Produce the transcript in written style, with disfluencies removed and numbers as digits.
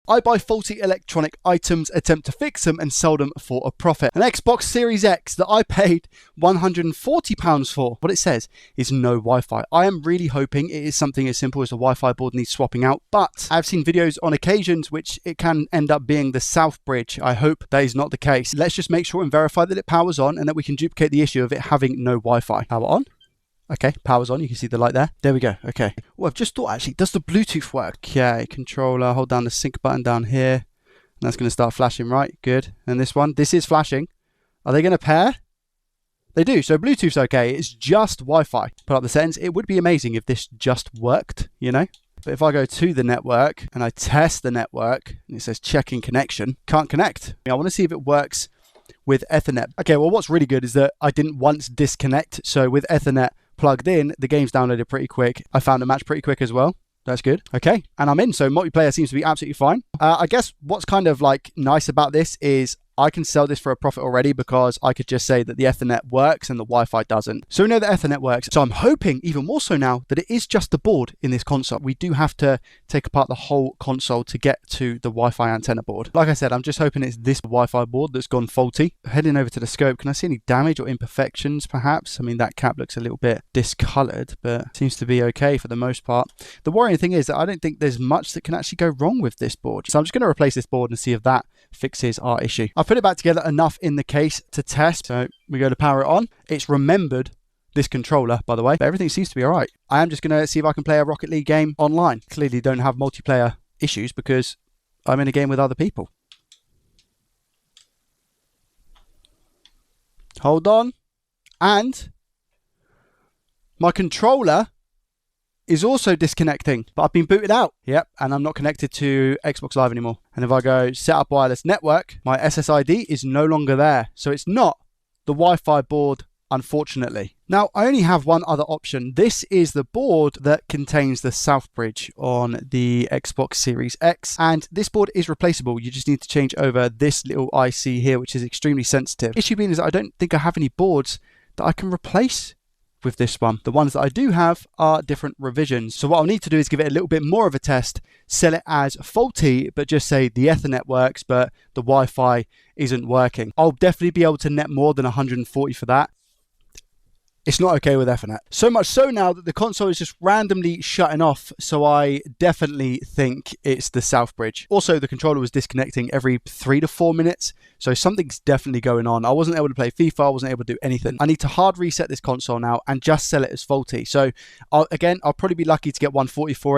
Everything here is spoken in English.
I buy faulty electronic items, attempt to fix them and sell them for a profit. An Xbox Series X that I paid £140 for. What it says is no Wi-Fi. I am really hoping it is something as simple as a Wi-Fi board needs swapping out, but I've seen videos on occasions which it can end up being the South Bridge. I hope that is not the case. Let's just make sure and verify that it powers on and that we can duplicate the issue of it having no Wi-Fi. Power on. Okay, power's on. You can see the light there. There we go. Okay. Oh, I've just thought actually, does the Bluetooth work? Okay, controller, hold down the sync button down here. And that's going to start flashing, right? Good. And this one, this is flashing. Are they going to pair? They do. So Bluetooth's okay. It's just Wi-Fi. Put up the settings. It would be amazing if this just worked, you know? But if I go to the network and I test the network and it says checking connection, can't connect. I want to see if it works with Ethernet. Okay, well, what's really good is that I didn't once disconnect. So with Ethernet plugged in, the game's downloaded pretty quick. I found a match pretty quick as well. That's good. Okay, and I'm in. So multiplayer seems to be absolutely fine. I guess what's kind of like nice about this is I can sell this for a profit already because I could just say that the Ethernet works and the Wi-Fi doesn't. So we know that Ethernet works. So I'm hoping even more so now that it is just the board in this console. We do have to take apart the whole console to get to the Wi-Fi antenna board. Like I said, I'm just hoping it's this Wi-Fi board that's gone faulty. Heading over to the scope, can I see any damage or imperfections perhaps? I mean, that cap looks a little bit discolored, but seems to be okay for the most part. The worrying thing is that I don't think there's much that can actually go wrong with this board. So I'm just going to replace this board and see if that fixes our issue. I've put it back together enough in the case to test. So we go to power it on. It's remembered this controller, by the way, but everything seems to be all right. I am just going to see if I can play a Rocket League game online. Clearly don't have multiplayer issues because I'm in a game with other people. Hold on. And my controller is also disconnecting, but I've been booted out. Yep, and I'm not connected to Xbox Live anymore. And if I go set up wireless network, my SSID is no longer there. So it's not the Wi-Fi board, unfortunately. Now, I only have one other option. This is the board that contains the South Bridge on the Xbox Series X. And this board is replaceable. You just need to change over this little IC here, which is extremely sensitive. Issue being is that I don't think I have any boards that I can replace with this one. The ones that I do have are different revisions. So what I'll need to do is give it a little bit more of a test, sell it as faulty, but just say the Ethernet works, but the Wi-Fi isn't working. I'll definitely be able to net more than 140 for that. It's not okay with Ethernet. So much so now that the console is just randomly shutting off. So I definitely think it's the South Bridge. Also, the controller was disconnecting every 3 to 4 minutes. So something's definitely going on. I wasn't able to play FIFA. I wasn't able to do anything. I need to hard reset this console now and just sell it as faulty. So again, I'll probably be lucky to get 140 for it.